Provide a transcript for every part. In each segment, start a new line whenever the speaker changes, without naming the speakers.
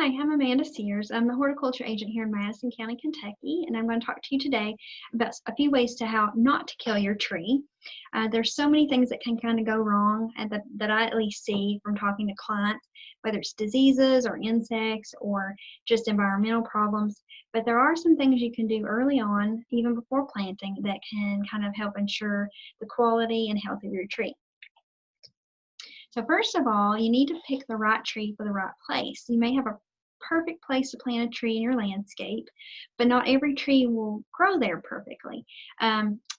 Hi, I'm Amanda Sears. I'm the horticulture agent here in Madison County, Kentucky, and I'm going to talk to you today about a few ways to how not to kill your tree. There's so many things that can kind of go wrong and that I at least see from talking to clients, whether it's diseases or insects or just environmental problems. But there are some things you can do early on, even before planting, that can kind of help ensure the quality and health of your tree. So first of all, you need to pick the right tree for the right place. You may have a perfect place to plant a tree in your landscape, but not every tree will grow there perfectly.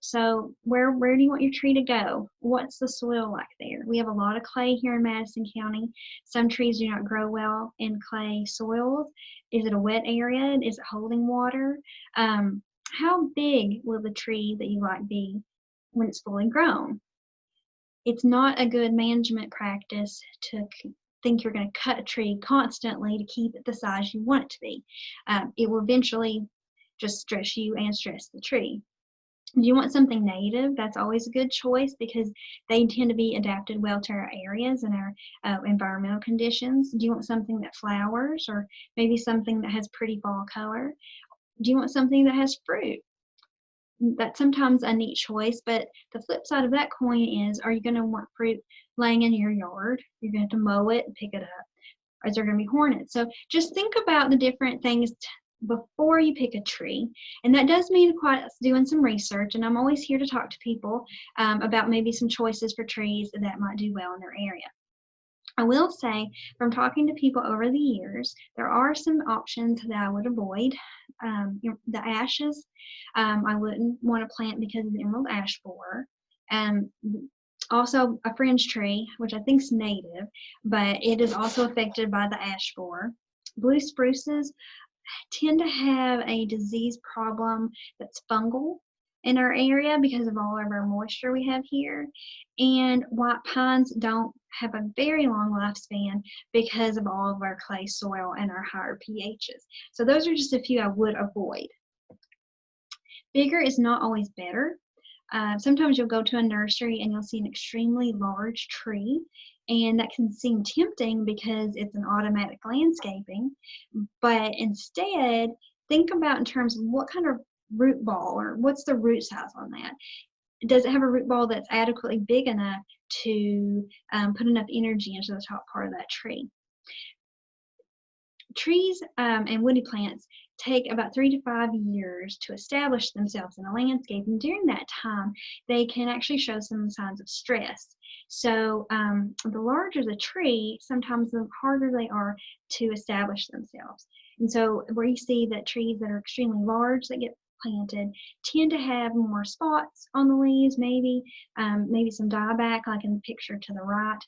So where do you want your tree to go? What's the soil like there? We have a lot of clay here in Madison County. Some trees do not grow well in clay soils. Is it a wet area? Is it holding water? How big will the tree that you like be when it's fully grown? It's not a good management practice to think you're going to cut a tree constantly to keep it the size you want it to be. It will eventually just stress you and stress the tree. Do you want something native? That's always a good choice because they tend to be adapted well to our areas and our environmental conditions. Do you want something that flowers or maybe something that has pretty fall color? Do you want something that has fruit? That's sometimes a neat choice, but the flip side of that coin is, are you going to want fruit laying in your yard? You're going to have to mow it and pick it up. Or is there going to be hornets? So just think about the different things before you pick a tree. And that does mean quite doing some research. And I'm always here to talk to people about maybe some choices for trees that might do well in their area. I will say, from talking to people over the years, there are some options that I would avoid. The ashes, I wouldn't want to plant because of the emerald ash borer. Um, Also, a fringe tree, which I think is native, but it is also affected by the ash borer. Blue spruces tend to have a disease problem that's fungal in our area because of all of our moisture we have here. And white pines don't have a very long lifespan because of all of our clay soil and our higher pHs. So those are just a few I would avoid. Bigger is not always better. Sometimes you'll go to a nursery and you'll see an extremely large tree, and that can seem tempting because it's an automatic landscaping. But instead, think about in terms of what kind of root ball or what's the root size on that. Does it have a root ball that's adequately big enough to put enough energy into the top part of that tree? Trees and woody plants take about 3 to 5 years to establish themselves in a landscape, and during that time, they can actually show some signs of stress. So the larger the tree, sometimes the harder they are to establish themselves. And so where you see that trees that are extremely large that get planted tend to have more spots on the leaves, maybe some dieback, like in the picture to the right.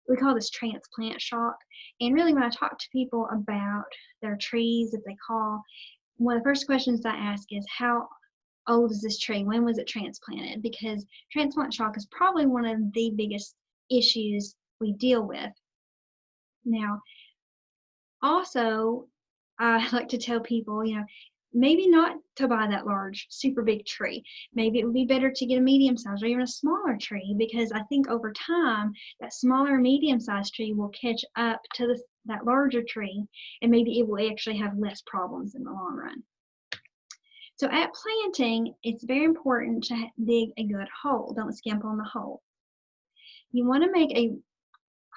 We call this transplant shock. And really, when I talk to people about their trees that they call, one of the first questions I ask is, how old is this tree? When was it transplanted? Because transplant shock is probably one of the biggest issues we deal with. Now, also, I like to tell people, maybe not to buy that large, super big tree. Maybe it would be better to get a medium size or even a smaller tree, because I think over time, that smaller medium sized tree will catch up to that larger tree, and maybe it will actually have less problems in the long run. So at planting, it's very important to dig a good hole. Don't skimp on the hole. You want to make a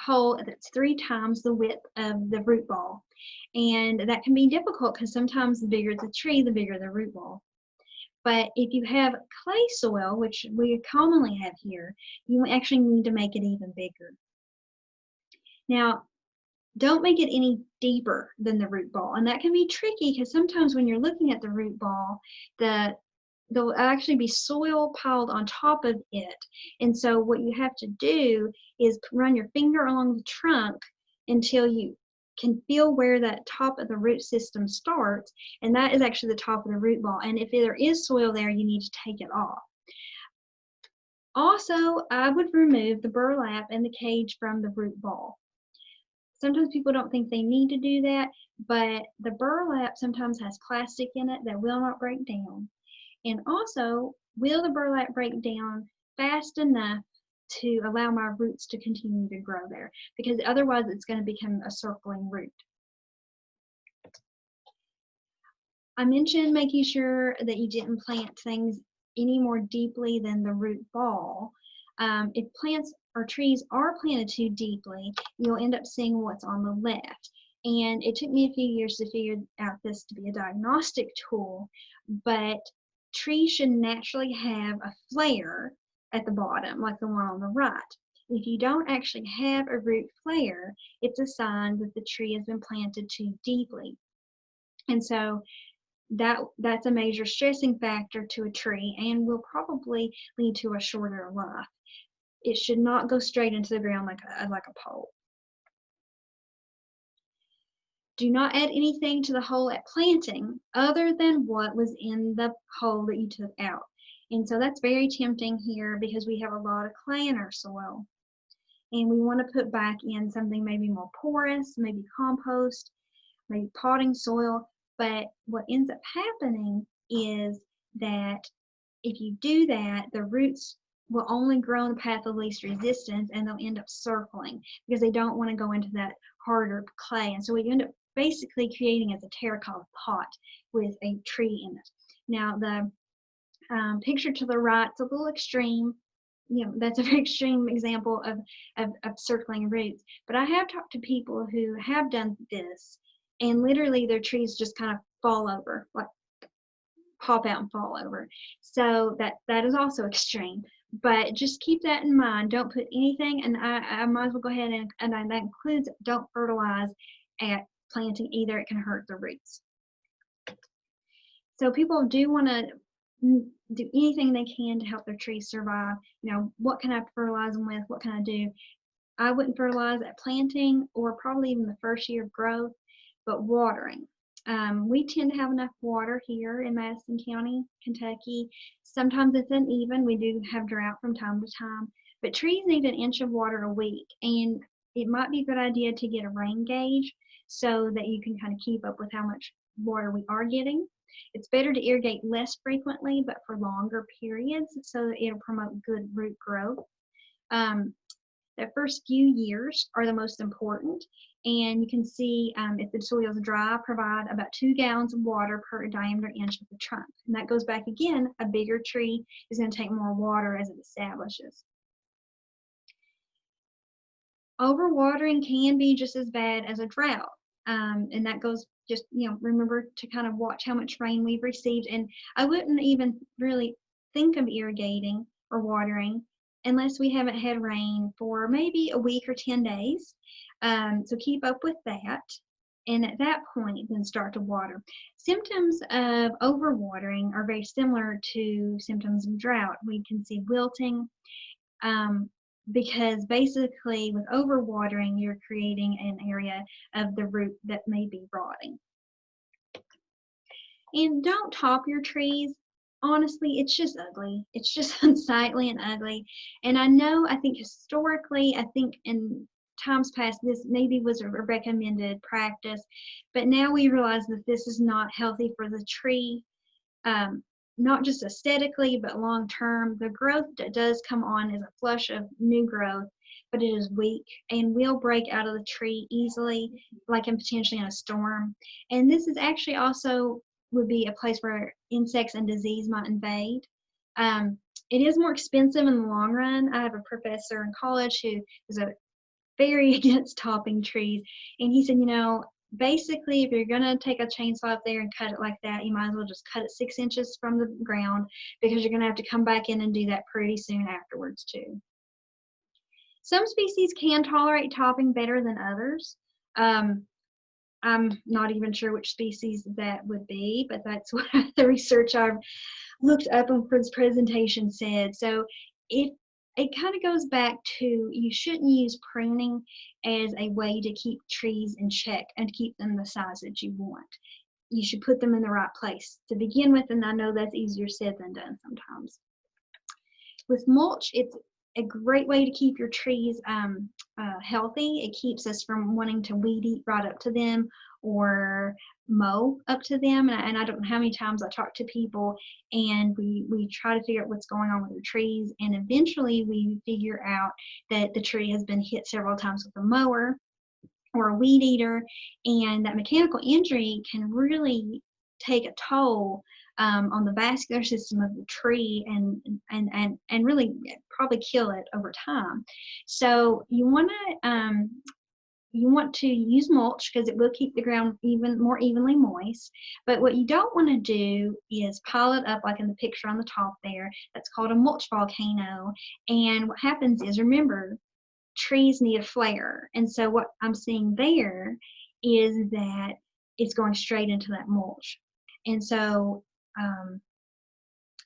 hole that's 3 times the width of the root ball. And that can be difficult because sometimes the bigger the tree, the bigger the root ball. But if you have clay soil, which we commonly have here, you actually need to make it even bigger. Now, don't make it any deeper than the root ball. And that can be tricky because sometimes when you're looking at the root ball, there'll actually be soil piled on top of it. And so what you have to do is run your finger along the trunk until you can feel where that top of the root system starts, and that is actually the top of the root ball. And if there is soil there, you need to take it off. Also, I would remove the burlap and the cage from the root ball. Sometimes people don't think they need to do that, but the burlap sometimes has plastic in it that will not break down. And also, will the burlap break down fast enough to allow my roots to continue to grow there? Because otherwise it's going to become a circling root. I mentioned making sure that you didn't plant things any more deeply than the root ball. If plants or trees are planted too deeply, you'll end up seeing what's on the left. And it took me a few years to figure out this to be a diagnostic tool, but trees should naturally have a flare at the bottom, like the one on the right. If you don't actually have a root flare, it's a sign that the tree has been planted too deeply. And so that's a major stressing factor to a tree and will probably lead to a shorter life. It should not go straight into the ground like a pole. Do not add anything to the hole at planting other than what was in the hole that you took out. And so that's very tempting here because we have a lot of clay in our soil. And we want to put back in something maybe more porous, maybe compost, maybe potting soil. But what ends up happening is that if you do that, the roots will only grow in the path of least resistance and they'll end up circling because they don't want to go into that harder clay. And so what you end up basically creating is a terracotta pot with a tree in it. Now the picture to the right is a little extreme. You know, that's a very extreme example of circling roots. But I have talked to people who have done this and literally their trees just kind of fall over, like pop out and fall over. So that is also extreme. But just keep that in mind. Don't put anything, and I might as well go ahead and that includes don't fertilize at planting either. It can hurt the roots. So people do want to do anything they can to help their trees survive. You know, what can I fertilize them with? What can I do? I wouldn't fertilize at planting or probably even the first year of growth, but watering. We tend to have enough water here in Madison County, Kentucky. Sometimes it's uneven. We do have drought from time to time, but trees need an inch of water a week, and it might be a good idea to get a rain gauge so that you can kind of keep up with how much water we are getting. It's better to irrigate less frequently, but for longer periods so that it'll promote good root growth. The first few years are the most important, and you can see if the soil is dry, provide about 2 gallons of water per diameter inch of the trunk. And that goes back again, a bigger tree is going to take more water as it establishes. Overwatering can be just as bad as a drought, and that goes just, remember to kind of watch how much rain we've received. And I wouldn't even really think of irrigating or watering unless we haven't had rain for maybe a week or 10 days. So keep up with that. And at that point, then start to water. Symptoms of overwatering are very similar to symptoms of drought. We can see wilting, because basically with overwatering, you're creating an area of the root that may be rotting. And don't top your trees. Honestly, it's just ugly. It's just unsightly and ugly. And I think historically, in times past, this maybe was a recommended practice, but now we realize that this is not healthy for the tree, not just aesthetically, but long term. The growth that does come on is a flush of new growth, but it is weak and will break out of the tree easily, like potentially in a storm. And this is actually also would be a place where insects and disease might invade. It is more expensive in the long run. I have a professor in college who is very against topping trees, and he said, basically, if you're going to take a chainsaw up there and cut it like that, you might as well just cut it 6 inches from the ground, because you're going to have to come back in and do that pretty soon afterwards too. Some species can tolerate topping better than others. I'm not even sure which species that would be, but that's what the research I've looked up and for this presentation said. So it kind of goes back to, you shouldn't use pruning as a way to keep trees in check and to keep them the size that you want. You should put them in the right place to begin with, and I know that's easier said than done sometimes. With mulch, it's a great way to keep your trees healthy. It keeps us from wanting to weed eat right up to them or mow up to them. And I don't know how many times I talk to people and we try to figure out what's going on with their trees, and eventually we figure out that the tree has been hit several times with a mower or a weed eater, and that mechanical injury can really take a toll on the vascular system of the tree and really probably kill it over time. So you want to use mulch because it will keep the ground more evenly moist. But what you don't want to do is pile it up like in the picture on the top there. That's called a mulch volcano. And what happens is, remember, trees need a flare. And so what I'm seeing there is that it's going straight into that mulch. And so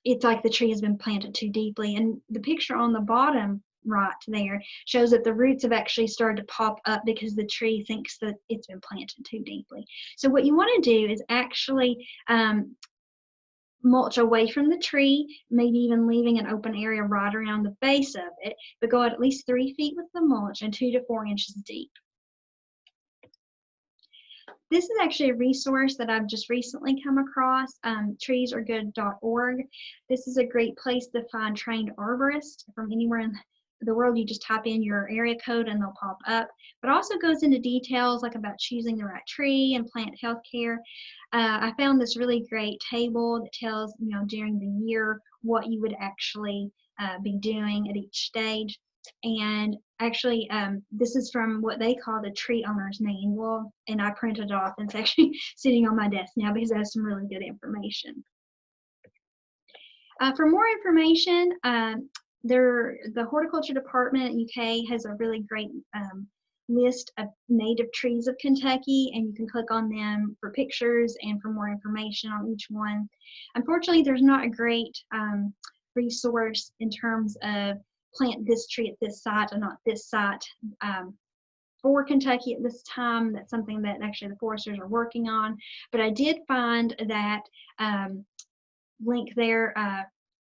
it's like the tree has been planted too deeply. And the picture on the bottom right there shows that the roots have actually started to pop up because the tree thinks that it's been planted too deeply. So what you want to do is actually mulch away from the tree, maybe even leaving an open area right around the base of it, but go at least 3 feet with the mulch and 2 to 4 inches deep. This is actually a resource that I've just recently come across, treesaregood.org. This is a great place to find trained arborists from anywhere in the world. You just type in your area code and they'll pop up. But also goes into details like about choosing the right tree and plant health care. I found this really great table that tells, during the year what you would actually be doing at each stage. And actually, this is from what they call the tree owner's manual, and I printed it off, and it's actually sitting on my desk now because it has some really good information. For more information, the horticulture department in UK has a really great list of native trees of Kentucky, and you can click on them for pictures and for more information on each one. Unfortunately, there's not a great resource in terms of plant this tree at this site or not this site for Kentucky at this time. That's something that actually the foresters are working on. But I did find that link there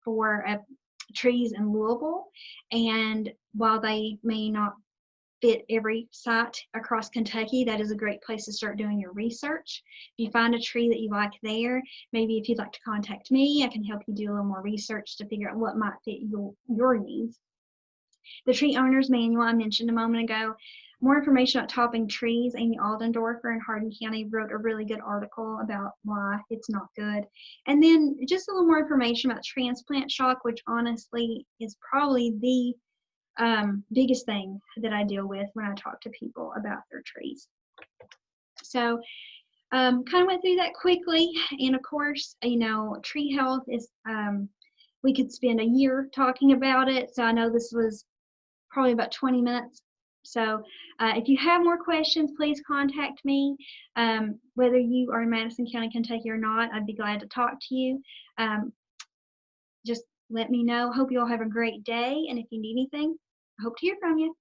for trees in Louisville. And while they may not fit every site across Kentucky, that is a great place to start doing your research. If you find a tree that you like there, maybe if you'd like to contact me, I can help you do a little more research to figure out what might fit your needs. The tree owner's manual I mentioned a moment ago. More information about topping trees. Amy Aldendorfer in Hardin County wrote a really good article about why it's not good. And then just a little more information about transplant shock, which honestly is probably the biggest thing that I deal with when I talk to people about their trees. So kind of went through that quickly. And of course, tree health is, we could spend a year talking about it. So I know this was probably about 20 minutes. So if you have more questions, please contact me. Whether you are in Madison County, Kentucky or not, I'd be glad to talk to you. Just let me know. Hope you all have a great day. And if you need anything, I hope to hear from you.